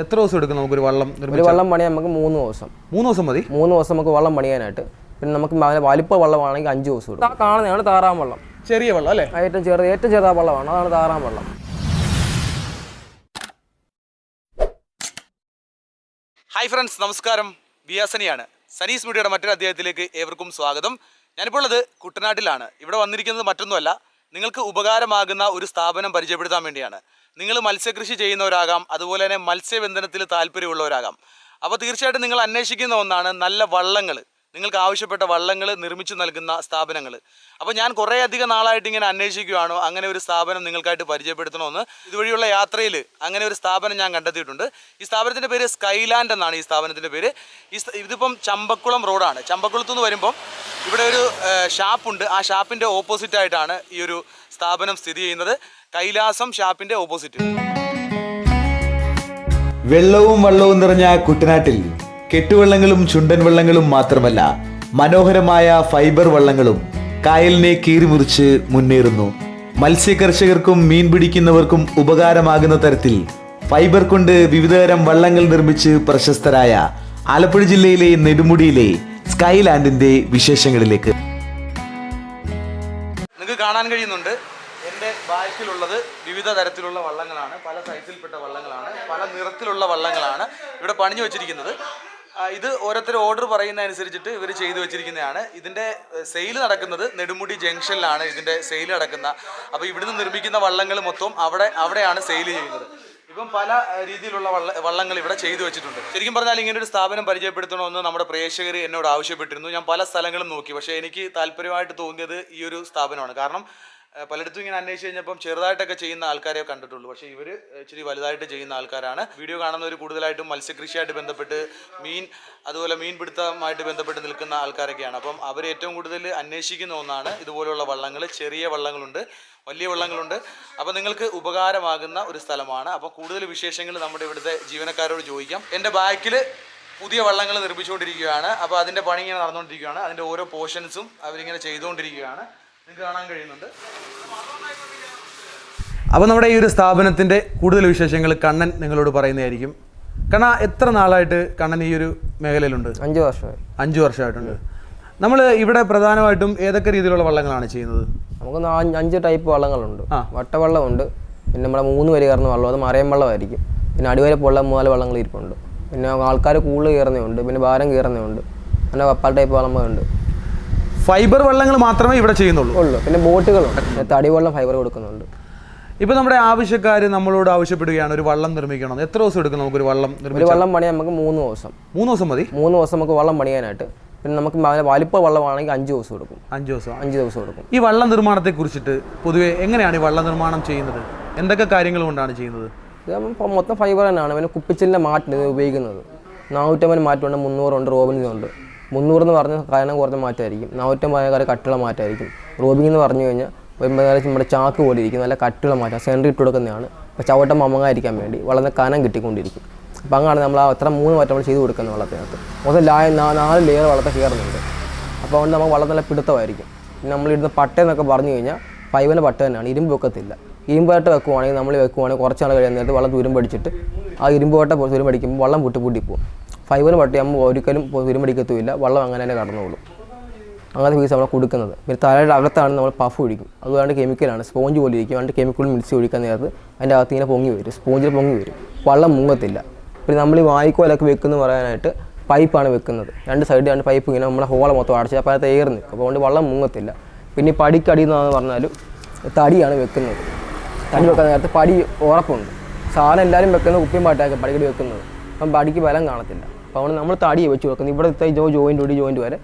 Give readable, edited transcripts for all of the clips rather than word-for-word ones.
എത്ര ദിവസം എടുക്കും നമുക്കൊരു വള്ളം? ഒരു വള്ളം പണിയാൻ നമുക്ക് 3 ദിവസം. 3 ദിവസം മതി? 3 ദിവസം നമുക്ക് വള്ളം പണിയാനായിട്ട്. പിന്നെ നമുക്ക് വലിപ്പ വള്ളമാണെങ്കിൽ 5 ദിവസം എടുക്കും. കാണുന്നതാണ് താറാം വള്ളം. ചെറിയ വള്ളം അല്ലേ? ഏറ്റവും ചെറുതാ വള്ളമാണ്, അതാണ് താറാം വള്ളം. ഹായ് ഫ്രണ്ട്സ്, നമസ്കാരം. സനിയാണ്. സനീസ് മീഡിയയുടെ മറ്റൊരു അധ്യായത്തിലേക്ക് ഏവർക്കും സ്വാഗതം. ഞാനിപ്പോൾ ഉള്ളത് കുട്ടനാട്ടിലാണ്. ഇവിടെ വന്നിരിക്കുന്നത് മറ്റൊന്നുമല്ല, നിങ്ങൾക്ക് ഉപകാരമാകുന്ന ഒരു സ്ഥാപനം പരിചയപ്പെടുത്താൻ വേണ്ടിയാണ്. നിങ്ങൾ മത്സ്യകൃഷി ചെയ്യുന്നവരാകാം, അതുപോലെ തന്നെ മത്സ്യബന്ധനത്തിൽ താല്പര്യമുള്ളവരാകാം. അപ്പോൾ തീർച്ചയായിട്ടും നിങ്ങൾ അന്വേഷിക്കുന്ന ഒന്നാണ് നല്ല വള്ളങ്ങൾ, നിങ്ങൾക്ക് ആവശ്യപ്പെട്ട വള്ളങ്ങൾ നിർമ്മിച്ചു നൽകുന്ന സ്ഥാപനങ്ങൾ. അപ്പോൾ ഞാൻ കുറേ അധികം നാളായിട്ട് ഇങ്ങനെ അന്വേഷിക്കുകയാണോ അങ്ങനെ ഒരു സ്ഥാപനം നിങ്ങൾക്കായിട്ട് പരിചയപ്പെടുത്തണമെന്ന്. ഇതുവഴിയുള്ള യാത്രയിൽ അങ്ങനെ ഒരു സ്ഥാപനം ഞാൻ കണ്ടെത്തിയിട്ടുണ്ട്. ഈ സ്ഥാപനത്തിൻ്റെ പേര് സ്കൈലാൻഡ് എന്നാണ്. ഈ സ്ഥാപനത്തിൻ്റെ പേര്. ഇതിപ്പം ചമ്പക്കുളം റോഡാണ്. ചമ്പക്കുളത്തു നിന്ന് വരുമ്പം ഇവിടെ ഒരു ഷാപ്പുണ്ട്. ആ ഷാപ്പിൻ്റെ ഓപ്പോസിറ്റായിട്ടാണ് ഈ ഒരു സ്ഥാപനം സ്ഥിതി ചെയ്യുന്നത്. കൈലാസം ഷാപ്പിൻ്റെ ഓപ്പോസിറ്റ്. വെള്ളവും വള്ളവും നിറഞ്ഞ കുട്ടനാട്ടിൽ കെട്ടുവള്ളങ്ങളും ചുണ്ടൻ വള്ളങ്ങളും മാത്രമല്ല, മനോഹരമായ ഫൈബർ വള്ളങ്ങളും കായലിനെ കീറിമുറിച്ച് മുന്നേറുന്നു. മത്സ്യകർഷകർക്കും മീൻ പിടിക്കുന്നവർക്കും ഉപകാരമാകുന്ന തരത്തിൽ ഫൈബർ കൊണ്ട് വിവിധതരം വള്ളങ്ങൾ നിർമ്മിച്ച് പ്രശസ്തരായ ആലപ്പുഴ ജില്ലയിലെ നെടുമുടിയിലെ സ്കൈലാൻഡിന്റെ വിശേഷങ്ങളിലേക്ക്. നിങ്ങൾക്ക് കാണാൻ കഴിയുന്നുണ്ട്, എൻ്റെ ബാക്കിലുള്ളത് വിവിധ തരത്തിലുള്ള വള്ളങ്ങളാണ്. പല സൈസിൽപ്പെട്ട വള്ളങ്ങളാണ്, പല നിറത്തിലുള്ള വള്ളങ്ങളാണ് ഇവിടെ പണിഞ്ഞു വെച്ചിരിക്കുന്നത്. ഇത് ഓരോരുത്തർ ഓർഡർ പറയുന്ന അനുസരിച്ചിട്ട് ഇവർ ചെയ്തു വെച്ചിരിക്കുന്നതാണ്. ഇതിൻ്റെ സെയിൽ നടക്കുന്നത് നെടുമുടി ജംഗ്ഷനിലാണ് ഇതിൻ്റെ സെയിൽ നടക്കുന്ന. അപ്പോൾ ഇവിടുന്ന് നിർമ്മിക്കുന്ന വള്ളങ്ങൾ മൊത്തം അവിടെയാണ് സെയിൽ ചെയ്യുന്നത്. ഇപ്പം പല രീതിയിലുള്ള വള്ളങ്ങൾ ഇവിടെ ചെയ്തു വെച്ചിട്ടുണ്ട്. ശരിക്കും പറഞ്ഞാൽ ഇങ്ങനൊരു സ്ഥാപനം പരിചയപ്പെടുത്തണമെന്ന് നമ്മുടെ പ്രേക്ഷകർ എന്നോട് ആവശ്യപ്പെട്ടിരുന്നു. ഞാൻ പല സ്ഥലങ്ങളും നോക്കി, പക്ഷേ എനിക്ക് താല്പര്യമായിട്ട് തോന്നിയത് ഈ ഒരു സ്ഥാപനമാണ്. കാരണം പലയിടത്തും ഇങ്ങനെ അന്വേഷിച്ച് കഴിഞ്ഞപ്പം ചെറുതായിട്ടൊക്കെ ചെയ്യുന്ന ആൾക്കാരെ കണ്ടിട്ടുള്ളൂ. പക്ഷേ ഇവർ ഇച്ചിരി വലുതായിട്ട് ചെയ്യുന്ന ആൾക്കാരാണ്. വീഡിയോ കാണുന്നവർ കൂടുതലായിട്ടും മത്സ്യകൃഷിയായിട്ട് ബന്ധപ്പെട്ട് അതുപോലെ മീൻ പിടുത്തമായിട്ട് ബന്ധപ്പെട്ട് നിൽക്കുന്ന ആൾക്കാരൊക്കെയാണ്. അപ്പം അവർ ഏറ്റവും കൂടുതൽ അന്വേഷിക്കുന്ന ഒന്നാണ് ഇതുപോലെയുള്ള വള്ളങ്ങൾ. ചെറിയ വള്ളങ്ങളുണ്ട്, വലിയ വള്ളങ്ങളുണ്ട്. അപ്പോൾ നിങ്ങൾക്ക് ഉപകാരമാകുന്ന ഒരു സ്ഥലമാണ്. അപ്പോൾ കൂടുതൽ വിശേഷങ്ങൾ നമ്മുടെ ഇവിടുത്തെ ജീവനക്കാരോട് ചോദിക്കാം. എൻ്റെ ബാക്കിൽ പുതിയ വള്ളങ്ങൾ നിർമ്മിച്ചുകൊണ്ടിരിക്കുകയാണ്. അപ്പോൾ അതിൻ്റെ പണി ഇങ്ങനെ നടന്നുകൊണ്ടിരിക്കുകയാണ്. അതിൻ്റെ ഓരോ പോർഷൻസും അവരിങ്ങനെ ചെയ്തുകൊണ്ടിരിക്കുകയാണ്. നിങ്ങൾക്ക് കാണാൻ കഴിയുന്നുണ്ട്. അപ്പോൾ നമ്മുടെ ഈ ഒരു സ്ഥാപനത്തിൻ്റെ കൂടുതൽ വിശേഷങ്ങൾ കണ്ണൻ നിങ്ങളോട് പറയുന്നതായിരിക്കും. കണ്ണ, എത്ര നാളായിട്ട് കണ്ണൻ ഈ ഒരു മേഖലയിലുണ്ട്? 5 വർഷമായി. 5 വർഷമായിട്ടുണ്ട്. നമ്മൾ ഇവിടെ പ്രധാനമായിട്ടും ഏതൊക്കെ രീതിയിലുള്ള വള്ളങ്ങളാണ് ചെയ്യുന്നത്? നമുക്ക് 5 ടൈപ്പ് വള്ളങ്ങളുണ്ട്. വട്ടവള്ളമുണ്ട്, പിന്നെ നമ്മുടെ 3 വരി കയറുന്ന വള്ളം, അത് മറയം വള്ളമായിരിക്കും. പിന്നെ അടിവരെ പോലുള്ള 4 വള്ളങ്ങൾ ഇരിപ്പുണ്ട്. പിന്നെ ആൾക്കാർ കൂടുതൽ കയറുന്നതുണ്ട്, പിന്നെ ഭാരം കയറുന്നതുണ്ട്, പിന്നെ പല ടൈപ്പ് വള്ളങ്ങളുണ്ട്. ഫൈബർ വള്ളങ്ങൾ മാത്രമേ ഇവിടെ ചെയ്യുന്നുള്ളൂ? പിന്നെ ബോട്ടുകളുണ്ട്, തടിവള്ളം ഫൈബർ കൊടുക്കുന്നുണ്ട്. ഇപ്പോൾ നമ്മുടെ ആവശ്യക്കാർ നമ്മളോട് ആവശ്യപ്പെടുകയാണ് ഒരു വള്ളം നിർമ്മിക്കണം, എത്ര ദിവസം എടുക്കും നമുക്കൊരു വള്ളം? ഒരു വള്ളം പണിയാൻ നമുക്ക് 3 ദിവസം. 3 ദിവസം മതി? 3 ദിവസം നമുക്ക് വള്ളം പണിയാനായിട്ട്. പിന്നെ നമുക്ക് വലിപ്പ വള്ളമാണെങ്കിൽ 5 ദിവസം എടുക്കും. 5 ദിവസം എടുക്കും. ഈ വള്ളം നിർമ്മാണത്തെ കുറിച്ചിട്ട് പൊതുവെ എങ്ങനെയാണ് ഈ വള്ള നിർമ്മാണം ചെയ്യുന്നത്? എന്തൊക്കെ കാര്യങ്ങൾ കൊണ്ടാണ് ചെയ്യുന്നത്? ഇത് മൊത്തം ഫൈബർ തന്നെയാണ്. പിന്നെ കുപ്പിച്ചിലിൻ്റെ മാറ്റാണ് ഇത് ഉപയോഗിക്കുന്നത്. 450 മാറ്റമുണ്ട്, 300 ഉണ്ട്, റോബിനുണ്ട്. 300 എന്ന് പറഞ്ഞ കാരണം കുറഞ്ഞ മാറ്റമായിരിക്കും. 450 കട്ടുള്ള മാറ്റമായിരിക്കും. റോബിംഗ് എന്ന് പറഞ്ഞു കഴിഞ്ഞാൽ നമ്മുടെ ചാക്ക് പോലെ ഇരിക്കും, നല്ല കട്ടുള്ള മാറ്റം. സെൻറ്റർ ഇട്ട് കൊടുക്കുന്നതാണ്. അപ്പോൾ ചവിട്ടം മമങ്ങായിരിക്കാൻ വേണ്ടി വളരെ കനം കിട്ടിക്കൊണ്ടിരിക്കും. അപ്പോൾ അങ്ങനെയാണ് നമ്മൾ അത്ര 3 മാറ്റം നമ്മൾ ചെയ്ത് കൊടുക്കുന്നത് വള്ളത്തിനകത്ത്. മൊത്തം 4 ലെയർ വള്ളത്തെ കയറുന്നുണ്ട്. അപ്പോൾ അതുകൊണ്ട് നമുക്ക് വള്ളം നല്ല പിടുത്തമായിരിക്കും. പിന്നെ നമ്മളിടുന്ന പട്ട എന്നൊക്കെ പറഞ്ഞു കഴിഞ്ഞാൽ ഫൈബറിൻ്റെ പട്ട തന്നെയാണ്, ഇരുമ്പ് വെക്കത്തില്ല. ഇരുമ്പായിട്ട് വെക്കുവാണെങ്കിൽ കുറച്ച് നാൾ കഴിയാൻ നേരത്ത് വള്ളം തുരുമ്പടിച്ചിട്ട് ആ ഇരുമ്പോട്ട തുരുമ്പടിക്കുമ്പോൾ വള്ളം പൊട്ടിപ്പോവും. ഫൈബറിന് പട്ടിയാകുമ്പോൾ ഒരിക്കലും തുരുമ്പടിക്കത്തുമില്ല, വള്ളം അങ്ങനെ തന്നെ കടന്നോളും. അങ്ങനത്തെ പീസ് നമ്മൾ കൊടുക്കുന്നത്. പിന്നെ തലയുടെ അകത്താണ് നമ്മൾ പഫ് ഒഴിക്കും. അതുകൊണ്ട് കെമിക്കലാണ്, സ്പോഞ്ച് പോലെ ഇരിക്കും. അതുകൊണ്ട് കെമിക്കൽ മിക്സ് ഒഴിക്കാൻ നേരത്ത് അതിൻ്റെ അകത്ത് ഇങ്ങനെ പൊങ്ങി വരും, സ്പോഞ്ചിൽ പൊങ്ങി വരും, വള്ളം മുങ്ങത്തില്ല. പിന്നെ നമ്മൾ ഈ വായിക്കോലൊക്കെ വെക്കുന്ന പറയാനായിട്ട് പൈപ്പാണ് വെക്കുന്നത്. 2 സൈഡ് 2 പൈപ്പ് ഇങ്ങനെ നമ്മളെ ഹോള മൊത്തം അടച്ച് അപ്പോൾ അത് എയർ നിൽക്കും. അപ്പോൾ അതുകൊണ്ട് വള്ളം മുങ്ങത്തില്ല. പിന്നെ ഈ പടിക്കടിയെന്ന് പറഞ്ഞാലും തടിയാണ് വെക്കുന്നത്. തടി വെക്കാൻ നേരത്ത് പടി ഉറപ്പുണ്ട്. സാധനം എല്ലാവരും വെക്കുന്നത് കുപ്പിയും പാട്ടാക്കി പടിക്കടി വെക്കുന്നത്. അപ്പം പടിക്ക് ബലം കാണത്തില്ല. അപ്പോൾ അതുകൊണ്ട് നമ്മൾ തടിയെ വെച്ച് കൊടുക്കുന്നത്. ഇവിടുത്തെ ജോയിൻറ്റ് വരെ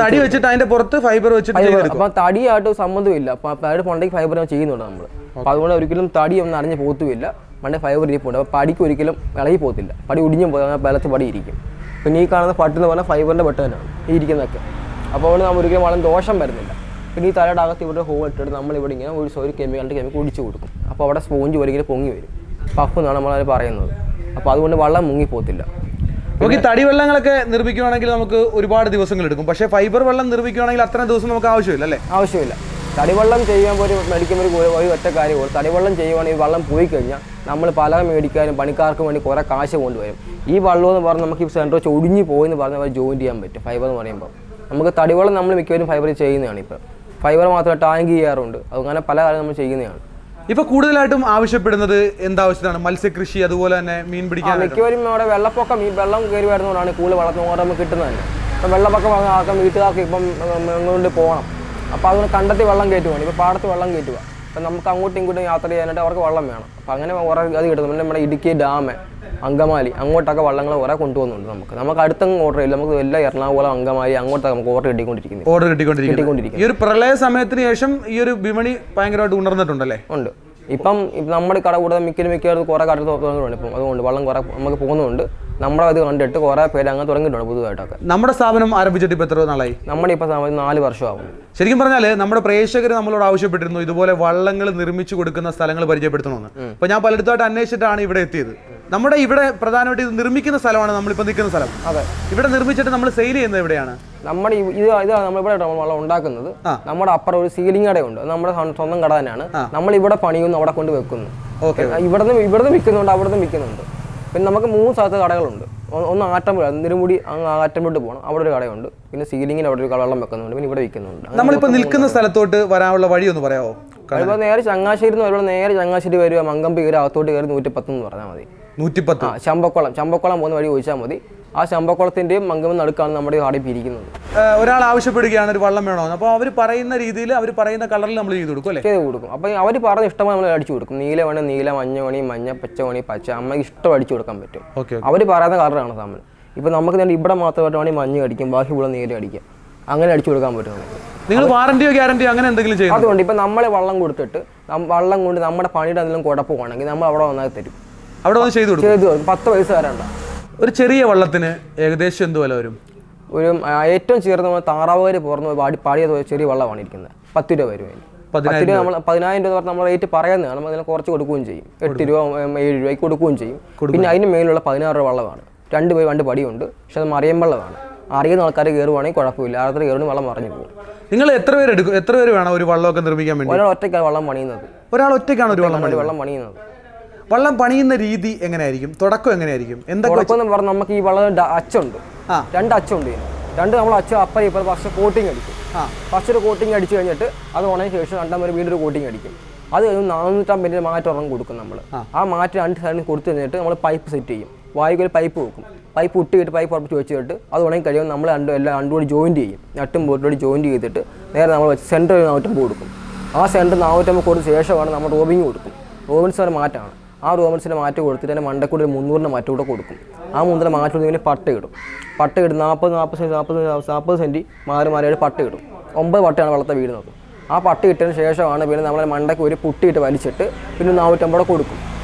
തടി വെച്ചിട്ട് അതിൻ്റെ പുറത്ത് ഫൈബർ വെച്ചിട്ട്. അപ്പം തടിയായിട്ട് സംബന്ധമില്ല. അപ്പോൾ തടി പണ്ടേക്ക് ഫൈബർ ചെയ്യുന്നുണ്ട് നമ്മൾ. അപ്പോൾ അതുകൊണ്ട് ഒരിക്കലും തടി ഒന്നും അടഞ്ഞ് പോത്തുമില്ല. പണ്ടേ ഫൈബർ ഇരിപ്പുണ്ട്. അപ്പോൾ പടിക്ക് ഒരിക്കലും ഇളകി പോകത്തില്ല. പടി ഒടിഞ്ഞും പോകാൻ ബലത്ത് പടി ഇരിക്കും. പിന്നെ ഈ കാണുന്ന പട്ട് എന്ന് പറഞ്ഞാൽ ഫൈബറിൻ്റെ പട്ട് തന്നെയാണ് ഈ ഇരിക്കുന്നതൊക്കെ. അപ്പോൾ അതുകൊണ്ട് നമ്മൾ ഒരിക്കലും വളരെ ദോഷം വരുന്നില്ല. പിന്നെ ഈ തലയുടെ അകത്ത് ഇവിടെ ഹോൾ ഇട്ടിട്ട് നമ്മളിവിടെ ഇങ്ങനെ ഒരു കെമിക്കൽ ഒഴിച്ച് കൊടുക്കും. അപ്പോൾ അവിടെ സ്പോഞ്ച് ഒരിക്കലും പൊങ്ങി വരും. പഫ് എന്നാണ് നമ്മളത് പറയുന്നത്. അപ്പോൾ അതുകൊണ്ട് വള്ളം മുങ്ങിപ്പോകത്തില്ല. നമുക്ക് തടി വെള്ളങ്ങളൊക്കെ നിർമ്മിക്കുകയാണെങ്കിൽ നമുക്ക് ഒരുപാട് ദിവസങ്ങൾ എടുക്കും. പക്ഷേ ഫൈബർ വെള്ളം നിർമ്മിക്കുകയാണെങ്കിൽ അത്ര ദിവസം നമുക്ക് ആവശ്യമില്ല അല്ലേ? ആവശ്യമില്ല. തടിവെള്ളം ചെയ്യുമ്പോൾ ഒരു മേടിക്കുമ്പോൾ ഒരു ഒറ്റ കാര്യമുള്ളൂ. തടിവെള്ളം ചെയ്യുവാണെങ്കിൽ ഈ വെള്ളം പോയി കഴിഞ്ഞാൽ നമ്മൾ പല മേടിക്കാനും പണിക്കാർക്ക് വേണ്ടി കുറേ കാശ് കൊണ്ടുവരും. ഈ വെള്ളം എന്ന് പറഞ്ഞാൽ നമുക്ക് ഈ സെൻറ്റർ വെച്ച് ഒടിഞ്ഞു പോയെന്ന് പറഞ്ഞാൽ അവർ ജോയിൻ ചെയ്യാൻ പറ്റും. ഫൈബർ എന്ന് പറയുമ്പോൾ നമുക്ക് തടിവെള്ളം നമ്മൾ മിക്കവരും ഫൈബർ ചെയ്യുന്നതാണ്. ഇപ്പോൾ ഫൈബർ മാത്രമേ ടാങ്ക് ചെയ്യാറുണ്ട്. അങ്ങനെ പല കാര്യം നമ്മൾ ചെയ്യുന്നതാണ്. ഇപ്പൊ കൂടുതലായിട്ടും ആവശ്യപ്പെടുന്നത് എന്താവശ്യമാണ്? മത്സ്യകൃഷി, അതുപോലെ തന്നെ മീൻ പിടിക്കാൻ. മിക്കവരും അവിടെ വെള്ളപ്പൊക്കം ഈ വെള്ളം കയറി വരുന്നതുകൊണ്ടാണ് കൂടുതൽ വളർത്തുന്ന നമുക്ക് കിട്ടുന്നത് തന്നെ. ഇപ്പം വെള്ളപ്പൊക്കം ആക്കാൻ വീട്ടുകാർക്ക് ഇപ്പം കൊണ്ട് പോകണം. അപ്പോൾ അതുകൊണ്ട് കണ്ടെത്തി വെള്ളം കയറ്റുവാണ്. ഇപ്പോൾ പാടത്ത് വെള്ളം കയറ്റുക. അപ്പം നമുക്ക് അങ്ങോട്ടും ഇങ്ങോട്ടും യാത്ര ചെയ്യാനായിട്ട് അവർക്ക് വെള്ളം വേണം. അപ്പം അങ്ങനെ കുറേ അത് കിട്ടും. നമ്മുടെ ഇടുക്കി ഡാം, അങ്കമാലി അങ്ങോട്ടൊക്കെ വള്ളങ്ങൾ കുറേ കൊണ്ടുപോകുന്നുണ്ട്. നമുക്ക് അടുത്തങ്ങ് ഓർഡർ ചെയ്യില്ല. നമുക്ക് എല്ലാ എറണാകുളം, അങ്കമാലി അങ്ങോട്ടൊക്കെ നമുക്ക് ഓർഡർ കിട്ടിക്കൊണ്ടിരിക്കുന്നു. ഈ ഒരു പ്രളയ സമയത്തിന് ശേഷം ഈ ഒരു വിപണി ഭയങ്കരമായിട്ട് ഉണർന്നിട്ടുണ്ടല്ലേ? ഉണ്ട്. ഇപ്പം നമ്മുടെ കട കൂടുതൽ മിക്കവാറും കുറേ കട തുറന്നിട്ടുണ്ട്. ഇപ്പം അതുകൊണ്ട് വള്ളം കുറേ നമുക്ക് പോകുന്നുണ്ട്. നമ്മുടെ അത് കണ്ടിട്ട് കുറേ പേര് അങ്ങനെ തുടങ്ങിയിട്ടുണ്ട് പുതുതായിട്ടൊക്കെ. നമ്മുടെ സ്ഥാപനം ആരംഭിച്ചിട്ട് ഇപ്പോൾ എത്ര നാളായി? നമ്മുടെ ഇപ്പോൾ 4 വർഷമാകും. ശരിക്കും പറഞ്ഞാൽ നമ്മുടെ പ്രേക്ഷകർ നമ്മളോട് ആവശ്യപ്പെട്ടിരുന്നു ഇതുപോലെ വള്ളങ്ങൾ നിർമ്മിച്ചു കൊടുക്കുന്ന സ്ഥലങ്ങൾ പരിചയപ്പെടുത്തണമെന്ന്. അപ്പോൾ ഞാൻ പലയിടത്തായിട്ട് അന്വേഷിച്ചിട്ടാണ് ഇവിടെ എത്തിയത്. നമ്മുടെ ഇവിടെ പ്രധാനമായിട്ട് ഇത് നിർമ്മിക്കുന്ന സ്ഥലമാണ് നമ്മളിപ്പോൾ നിൽക്കുന്ന സ്ഥലം. അതെ. ഇവിടെ നിർമ്മിച്ചിട്ട് നമ്മൾ സെയിൽ ചെയ്യുന്നത് എവിടെയാണ്? നമ്മുടെ ഇതാണ് നമ്മളിവിടെ വള്ളം ഉണ്ടാക്കുന്നത്. നമ്മുടെ അപ്പുറം ഒരു സീലിംഗ് കടയുണ്ട്. നമ്മുടെ സ്വന്തം കട തന്നെയാണ്. നമ്മൾ ഇവിടെ പണിയുന്നു, അവിടെ കൊണ്ട് വെക്കുന്നു. ഇവിടുന്ന് വിൽക്കുന്നുണ്ട്, അവിടുന്ന് വിൽക്കുന്നുണ്ട്. പിന്നെ നമുക്ക് 3 സ്ഥലത്ത് കടകളുണ്ട്. ഒന്ന് ആറ്റമ്പുഴ, നെടുമുടി ആറ്റമ്പോട്ട് പോകണം, അവിടെ ഒരു കടയുണ്ട്. പിന്നെ സീലിംഗിൽ അവിടെ ഒരു വെള്ളം വെക്കുന്നുണ്ട്. പിന്നെ ഇവിടെ വിൽക്കുന്നുണ്ട്. നമ്മളിപ്പോൾ നിൽക്കുന്ന സ്ഥലത്തോട്ട് വരാനുള്ള വഴി ഒന്ന് പറയാമോ? ഇപ്പോൾ നേരെ ചങ്ങനാശ്ശേരി നേരെ ചങ്ങനാശ്ശേരി വരിക, മങ്കമ്പി കയറി അകത്തോട്ട് കയറി 110 എന്ന് പറഞ്ഞാൽ മതി. 110. ചമ്പക്കുളം പോകുന്ന വഴി ചോദിച്ചാൽ മതി. ആ ചമ്പക്കുളത്തിൻ്റെയും മങ്കമ്പം നടുക്കാണ് നമ്മുടെ കടയിൽ പിരിക്കുന്നത്. ഒരാൾ ആവശ്യപ്പെടുകയാണ് ഒരു വള്ളം വേണമെന്ന്. അപ്പോൾ അവർ പറയുന്ന രീതിയിൽ അവർ പറയുന്ന കളറിൽ നമ്മൾ ചെയ്ത് കൊടുക്കും അല്ലേ? ചെയ്ത് കൊടുക്കും. അപ്പോൾ അവർ പറഞ്ഞ ഇഷ്ടമായി നമ്മൾ അടിച്ചു കൊടുക്കും. നീല വേണേൽ നീല, മഞ്ഞ വേണി മഞ്ഞ, പച്ച വേണി പച്ച, അമ്മ ഇഷ്ടം അടിച്ചു കൊടുക്കാൻ പറ്റും. അവർ പറയുന്ന കളറാണ് സാധനം. ഇപ്പോൾ നമുക്ക് തന്നെ ഇവിടെ മാത്രമായിട്ട് വേണമെങ്കിൽ മഞ്ഞ അടിക്കും, ബാക്കി ഇവിടെ നീല അടിക്കാം. അങ്ങനെ അടിച്ചു കൊടുക്കാൻ പറ്റും നമുക്ക്. നിങ്ങൾ വാറന്റിയോ ഗ്യാരണ്ടിയോ അങ്ങനെ എന്തെങ്കിലും ചെയ്യും? അതുകൊണ്ട് ഇപ്പം നമ്മളെ വള്ളം കൊടുത്തിട്ട് വള്ളം കൊണ്ട് നമ്മുടെ പണിയുടെ എന്തെങ്കിലും കുഴപ്പമാണെങ്കിൽ നമ്മൾ അവിടെ വന്നാൽ തരും. അവിടെ വന്ന് ചെയ്തു കൊടുക്കും. 10 പൈസ തരണ്ട. ഒരു ചെറിയ വള്ളത്തിന് ഏകദേശം എന്ത് വില വരും? ഒരു ഏറ്റവും ചേർന്ന് താറാവുകാർ പുറന്ന് പാടിയ ചെറിയ വള്ളമാണ് ഇരിക്കുന്നത്. 10 രൂപ വരും. 10 രൂപ നമ്മൾ 10,000 രൂപ നമ്മൾ റേറ്റ് പറയുന്നതാണ്. നമ്മൾ അതിനെ കുറച്ച് കൊടുക്കുകയും ചെയ്യും. 8 രൂപ 7 രൂപയ്ക്ക് കൊടുക്കുകയും ചെയ്യും. പിന്നെ അതിന് മേലുള്ള 16 രൂപ വള്ളമാണ്. 2 പടിയുണ്ട്. പക്ഷെ അത് മറിയം വെള്ളമാണ്. അറിയുന്ന ആൾക്കാർ കയറുവാണെങ്കിൽ കുഴപ്പമില്ല. ആൾക്കാർ കയറുന്ന വെള്ളം മറിഞ്ഞു പോകും. നിങ്ങൾ എത്ര പേര് വേണം ഒരു വള്ളമൊക്കെ നിർമ്മിക്കാൻ വേണ്ടി? ഒരാൾ ഒറ്റയ്ക്കാണ് വള്ളം പണിയുന്നത്. ഒരാൾ ഒറ്റയ്ക്കാണ് ഒരു വള്ളം പണിയുന്നത്. വള്ളം പണിയുന്ന രീതി എങ്ങനെയായിരിക്കും? തുടക്കം എങ്ങനെയായിരിക്കും? എന്തൊക്കെ പറഞ്ഞാൽ നമുക്ക് ഈ വള്ളം അച്ചുണ്ട്. 2 അച്ചുണ്ട്. 2 നമ്മൾ അച്ഛൻ അപ്പുറം ഇപ്പുറം ഫസ്റ്റ് കോട്ടിങ് അടിക്കും. ഫസ്റ്റ് ഒരു കോട്ടിങ് അടിച്ചു കഴിഞ്ഞിട്ട് അത് ഉണങ്ങിയ ശേഷം 2 വീണ്ടും ഒരു കോട്ടിങ് അടിക്കും. അത് 450 മാറ്റ് ഉറങ്ങി കൊടുക്കും നമ്മൾ. ആ മാറ്റ് 2 സൈഡിൽ കൊടുത്തു കഴിഞ്ഞിട്ട് നമ്മൾ പൈപ്പ് സെറ്റ് ചെയ്യും. വായിക്ക് ഒരു പൈപ്പ് വെക്കും. പൈപ്പ് ഇട്ടിട്ട് പൈപ്പ് ഉറപ്പിച്ച് വെച്ചിട്ട് അത് ഉണങ്ങി കഴിയുമ്പോൾ നമ്മൾ രണ്ടും കൂടി ജോയിൻറ്റ് ചെയ്യും. നട്ടും ബോട്ടിലോട് ജോയിൻറ്റ് ചെയ്തിട്ട് നേരെ നമ്മൾ സെൻറ്റർ 450 കൊടുക്കും. ആ സെൻറ്റർ 450 കൊടുത്ത ശേഷമാണ് നമ്മൾ റോബിങ് കൊടുക്കും. റോബിൻസ് ഒരു മാറ്റാണ്. ആ റോബിൻസിൻ്റെ മാറ്റ് കൊടുത്തിട്ട് തന്നെ മണ്ടക്കൂടി 300 മാറ്റ് കൂടെ കൊടുക്കും. ആ 300 മാറ്റ് കൊടുത്ത് പിന്നെ പട്ട ഇടും. 40 സെൻറ്റി മാറി പട്ട ഇടും. 9 പട്ടയാണ് വെള്ളത്തെ വീഴുന്നത്. ആ പട്ട ഇട്ടതിന് ശേഷമാണ് പിന്നെ നമ്മൾ മണ്ടയ്ക്ക് ഒരു പുട്ടിയിട്ട് വലിച്ചിട്ട് പിന്നെ 450 കൊടുക്കും.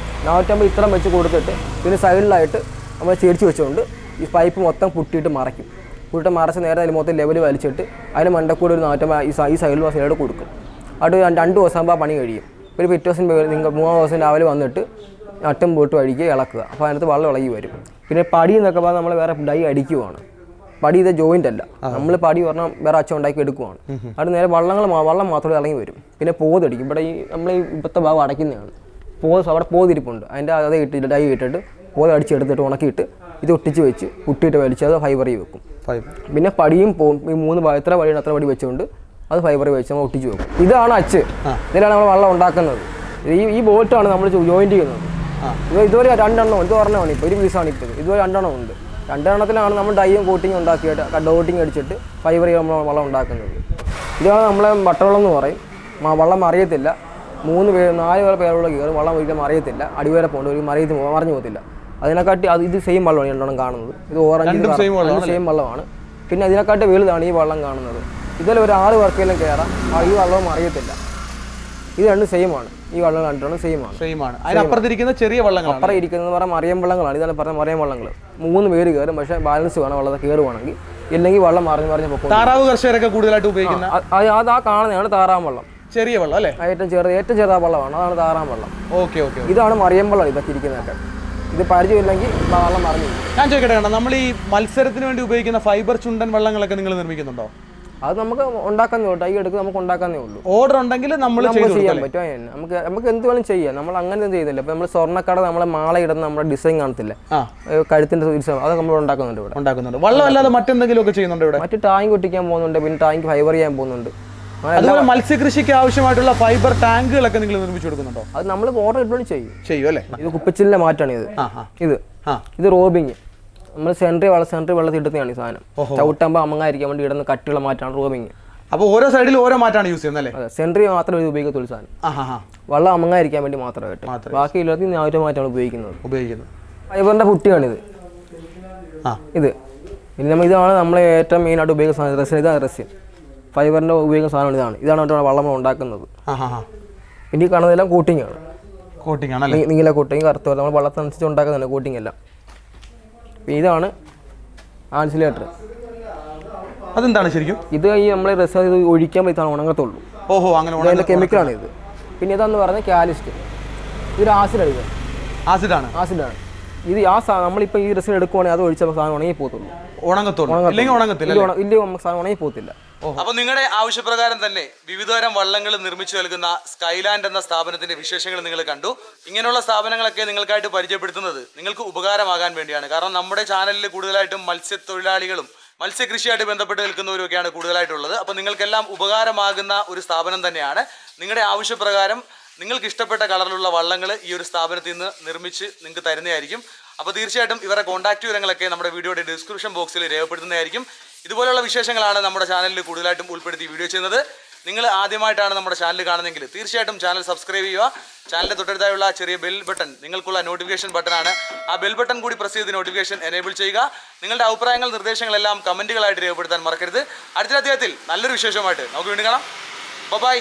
450 ഇത്രയും വെച്ച് കൊടുത്തിട്ട് പിന്നെ സൈഡിലായിട്ട് നമ്മൾ ചേർച്ച് വെച്ചുകൊണ്ട് ഈ പൈപ്പ് മൊത്തം പുട്ടിയിട്ട് മറയ്ക്കും. പുട്ടിട്ട് മറച്ച് നേരെ അതിൽ മൊത്തം ലെവൽ വലിച്ചിട്ട് അതിന് മണ്ടക്കൂടി ഒരു 450 ഈ സൈഡിൽ കൊടുക്കും. അത് 2 ദിവസം ആകുമ്പോൾ പണി കഴിയും. ഒരു പിറ്റേ ദിവസം നിങ്ങൾ 3 ദിവസം രാവിലെ വന്നിട്ട് നട്ടും പോട്ട് അടിക്കുക, ഇളക്കുക. അപ്പോൾ അതിനകത്ത് വെള്ളം ഇളകി വരും. പിന്നെ പടി എന്നൊക്കെ പറഞ്ഞാൽ നമ്മൾ വേറെ ഡൈ അടിക്കുവാണ്. പടി ഇത് ജോയിൻ്റ് അല്ല. നമ്മൾ പടി പറഞ്ഞാൽ വേറെ അച്ഛൻ ഉണ്ടാക്കി എടുക്കുവാണ്. അത് നേരെ വള്ളം മാത്രമേ ഇറങ്ങി വരും. പിന്നെ പോതടിക്കും. ഇവിടെ നമ്മൾ ഈ ഇപ്പോഴത്തെ ഭാഗം അടയ്ക്കുന്നതാണ്. അവിടെ പോതിരിപ്പുണ്ട്. അതിൻ്റെ അതേ ഇട്ടിട്ട് ഡൈ ഇട്ടിട്ട് പോത അടിച്ചെടുത്തിട്ട് ഉണക്കിയിട്ട് ഇത് ഒട്ടിച്ച് വെച്ച് പുട്ടിയിട്ട് വലിച്ച് അത് ഫൈബറിൽ വെക്കും. പിന്നെ പടിയും ഈ 3 എത്ര പടിയാണ് അത്ര പടി വെച്ചുകൊണ്ട് അത് ഫൈബറിൽ വെച്ച് നമ്മൾ ഒട്ടിച്ച് വെക്കും. ഇതാണ് അച്ച്. ഇതിലാണ് നമ്മൾ വെള്ളം ഉണ്ടാക്കുന്നത്. ഈ ബോട്ടാണ് നമ്മൾ ജോയിൻറ്റ് ചെയ്യുന്നത്. ഇതുവരെ 2 എണ്ണം ഇത് ഒരെണ്ണമാണ്. ഇപ്പോൾ ഒരു പീസാണ് ഇപ്പോൾ. ഇതുവരെ 2 എണ്ണം ഉണ്ട്. 2 എണ്ണത്തിലാണ് നമ്മൾ ഡൈയും കോട്ടിങ് ഉണ്ടാക്കിയിട്ട് ഡോട്ടിങ് അടിച്ചിട്ട് ഫൈബറിൽ നമ്മൾ വെള്ളം ഉണ്ടാക്കുന്നത്. ഇതാണ് നമ്മളെ വട്ടവെള്ളം എന്ന് പറയും. വെള്ളം അറിയത്തില്ല. 4 പേരുള്ള കയറും. വെള്ളം ഒരിക്കലും അറിയത്തില്ല. അടിവരെ പോകേണ്ട ഒരു മറിഞ്ഞു പോകത്തില്ല. അതിനെക്കാട്ടി ഇത് സെയിം വെള്ളമാണ് 2 എണ്ണം കാണുന്നത്. ഇത് ഓറഞ്ച് സെയിം വെള്ളമാണ്. പിന്നെ അതിനെക്കാട്ടി വലുതാണ് ഈ വെള്ളം കാണുന്നത്. ഇതിൽ ഒരു 6 പേർക്കെല്ലാം കയറാം. ഈ വെള്ളവും അറിയത്തില്ല. ഇത് 2 സെയിമാണ്. ഈ വെള്ളം 2 സെയിമാണ്. അതിനപ്പുറത്തിരിക്കുന്ന ചെറിയ വള്ളങ്ങൾ അപ്പുറം ഇരിക്കുന്നത് പറഞ്ഞാൽ മറിയം വെള്ളങ്ങളാണ്. ഇതാണ് പറഞ്ഞ മറിയം വെള്ളങ്ങൾ. 3 പേര് കയറും. പക്ഷേ ബാലൻസ് വേണം വെള്ളത്തെ കയറുവാണെങ്കിൽ. ഇല്ലെങ്കിൽ വെള്ളം മറിഞ്ഞ് പോകും. താറാവ് കർഷകരൊക്കെ കൂടുതലായിട്ട് ഉപയോഗിക്കുന്ന അത് ആ കാണുന്നതാണ് താറാം വെള്ളം. ചെറിയ വെള്ളം അല്ലേ? ഏറ്റവും ചെറുതാ വെള്ളമാണ്. അതാണ് താറാം വെള്ളം. ഓക്കെ. ഇതാണ് മറിയം വെള്ളം. ഇതൊക്കെ ഇരിക്കുന്നതൊക്കെ ഇത് പരിചയമില്ലെങ്കിൽ വെള്ളം മറിഞ്ഞു. ഞാൻ ചോദിക്കട്ടെ, നമ്മൾ ഈ മത്സരത്തിന് വേണ്ടി ഉപയോഗിക്കുന്ന ഫൈബർ ചുണ്ടൻ വെള്ളങ്ങളൊക്കെ നിങ്ങൾ നിർമ്മിക്കുന്നുണ്ടോ? അത് നമുക്ക് ഉണ്ടാക്കാന്നേ ഉള്ളൂ, തൈ എടുക്കുക നമുക്ക് ഉണ്ടാക്കാന്നേ ഉള്ളൂ. ഓർഡർ ഉണ്ടെങ്കിൽ നമ്മൾ ചെയ്യാൻ പറ്റും. നമുക്ക് എന്ത് വേണം ചെയ്യാം. നമ്മൾ അങ്ങനെ ചെയ്യുന്നില്ല. ഇപ്പം നമ്മൾ സ്വർണ്ണക്കട നമ്മളെ മാല ഇടുന്ന നമ്മുടെ ഡിസൈൻ കാണത്തില്ല, കഴുത്തിന്റെ അത് നമ്മൾ ഉണ്ടാക്കുന്നുണ്ട് ഇവിടെ. ഉണ്ടാക്കുന്നുണ്ട്. വള്ളം അല്ലാതെ മറ്റെന്തെങ്കിലും ഒക്കെ ചെയ്യുന്നുണ്ട് ഇവിടെ? മറ്റു ടാങ്ക് ഒട്ടിക്കാൻ പോകുന്നുണ്ട്, പിന്നെ ടാങ്ക് ഫൈബർ ചെയ്യാൻ പോകുന്നുണ്ട്. അതുപോലെ മത്സ്യകൃഷിക്ക് ആവശ്യമായിട്ടുള്ള ഫൈബർ ടാങ്കുകളൊക്കെ നിങ്ങൾ നിർമ്മിച്ചു കൊടുക്കുന്നുണ്ടോ? അത് നമ്മൾ ഓർഡർ ഇട്ടുകൊണ്ട് ചെയ്യും അല്ലേ? ഇത് കുപ്പിച്ചിലിന്റെ മാറ്റാണ് ഇത്. ഇത് റോബിങ്. നമ്മൾ സെൻട്രി വെള്ളത്തിൽ ഇടുന്നതാണ് ഈ സാധനം. ചവിട്ടുമ്പോൾ അമങ്ങായിരിക്കാൻ വേണ്ടി ഇടുന്ന കട്ടിയുള്ള മാറ്റാണ് റോബിങ്. അപ്പോൾ ഓരോ സൈഡിൽ ഓരോ മാറ്റാണ് യൂസ് ചെയ്യുന്നത് അല്ലേ? അതെ, സെൻട്രി മാത്രമേ ഇത് ഉപയോഗിക്കത്തുള്ളൂ സാധനം. വെള്ളം അമങ്ങായിരിക്കാൻ വേണ്ടി മാത്രമായിട്ട്. ബാക്കി ഇല്ലാത്ത നാവിൻ്റെ മാറ്റാണ് ഉപയോഗിക്കുന്നത്. ഫൈബറിന്റെ പുട്ടിയാണിത്. ഇത് പിന്നെ ഇതാണ് നമ്മൾ ഏറ്റവും മെയിനായിട്ട് ഉപയോഗിക്കുന്ന സാധനം. റെസിൻ. ഇതാണ് റെസിൻ. ഫൈബറിന്റെ ഉപയോഗിക്കുന്ന സാധനമാണ് ഇതാണ്. ഇതാണ് വള്ളം ഉണ്ടാക്കുന്നത്. പിന്നെ ഈ കാണുന്നതെല്ലാം കോട്ടിംഗ് ആണ്. നീല കോട്ടിങ്, കറുത്ത പോലെ നമ്മൾ വള്ളത്തിനനുസരിച്ച് ഉണ്ടാക്കുന്നുണ്ട് കോട്ടിങ് എല്ലാം. ഇതാണ് ആൻസിലേറ്റർ. അതെന്താണ് ശരിക്കും? ഇത് ഈ നമ്മളെ റെസിൻ ഇത് ഒഴിക്കാൻ ഇതാണ് ഉണങ്ങത്തുള്ളൂ. അങ്ങനെ അതിൻ്റെ കെമിക്കലാണ് ഇത്. പിന്നെ ഇതാന്ന് പറഞ്ഞാൽ കാലിസ്റ്റ്. ഇതൊരു ആസിഡാണ്. ഇത് ആസിഡാണ്. ഇത് നമ്മളിപ്പോൾ ഈ റെസിൻ എടുക്കുവാണെങ്കിൽ അത് ഒഴിച്ചപ്പോൾ സാധനം ഉണങ്ങി പോകത്തുള്ളൂ. ഇല്ലെങ്കിൽ സാധനം ഉണങ്ങി പോകത്തില്ല. അപ്പൊ നിങ്ങളുടെ ആവശ്യപ്രകാരം തന്നെ വിവിധതരം വള്ളങ്ങൾ നിർമ്മിച്ചു നൽകുന്ന സ്കൈലാൻഡ് എന്ന സ്ഥാപനത്തിന്റെ വിശേഷങ്ങൾ നിങ്ങൾ കണ്ടു. ഇങ്ങനെയുള്ള സ്ഥാപനങ്ങളൊക്കെ നിങ്ങൾക്കായിട്ട് പരിചയപ്പെടുത്തുന്നത് നിങ്ങൾക്ക് ഉപകാരമാകാൻ വേണ്ടിയാണ്. കാരണം നമ്മുടെ ചാനലിൽ കൂടുതലായിട്ടും മത്സ്യത്തൊഴിലാളികളും മത്സ്യകൃഷിയായിട്ട് ബന്ധപ്പെട്ട് നിൽക്കുന്നവരൊക്കെയാണ് കൂടുതലായിട്ടുള്ളത്. അപ്പോൾ നിങ്ങൾക്കെല്ലാം ഉപകാരമാകുന്ന ഒരു സ്ഥാപനം തന്നെയാണ്. നിങ്ങളുടെ ആവശ്യപ്രകാരം നിങ്ങൾക്ക് ഇഷ്ടപ്പെട്ട കളറിലുള്ള വള്ളങ്ങൾ ഈ ഒരു സ്ഥാപനത്തിൽ നിന്ന് നിർമ്മിച്ച് നിങ്ങൾക്ക് തരുന്നതായിരിക്കും. അപ്പോൾ തീർച്ചയായിട്ടും ഇവരുടെ കോൺടാക്ട് വിവരങ്ങളൊക്കെ നമ്മുടെ വീഡിയോയുടെ ഡിസ്ക്രിപ്ഷൻ ബോക്സിൽ രേഖപ്പെടുത്തുന്നതായിരിക്കും. ഇതുപോലുള്ള വിശേഷങ്ങളാണ് നമ്മുടെ ചാനലിൽ കൂടുതലായിട്ടും ഉൾപ്പെടുത്തി വീഡിയോ ചെയ്യുന്നത്. നിങ്ങൾ ആദ്യമായിട്ടാണ് നമ്മുടെ ചാനൽ കാണുന്നതെങ്കിൽ തീർച്ചയായിട്ടും ചാനൽ സബ്സ്ക്രൈബ് ചെയ്യുക. ചാനലിൻ്റെ തൊട്ടടുത്തായുള്ള ചെറിയ ബെൽ ബട്ടൺ നിങ്ങൾക്കുള്ള നോട്ടിഫിക്കേഷൻ ബട്ടണാണ്. ആ ബെൽ ബട്ടൺ കൂടി പ്രസ് ചെയ്ത് നോട്ടിഫിക്കേഷൻ എനേബിൾ ചെയ്യുക. നിങ്ങളുടെ അഭിപ്രായങ്ങൾ നിർദ്ദേശങ്ങളെല്ലാം കമൻറ്റുകളായിട്ട് രേഖപ്പെടുത്താൻ മറക്കരുത്. അടുത്ത അധ്യായത്തിൽ നല്ലൊരു വിശേഷമായിട്ട് നമുക്ക് വീണ്ടും കാണാം. ബൈ.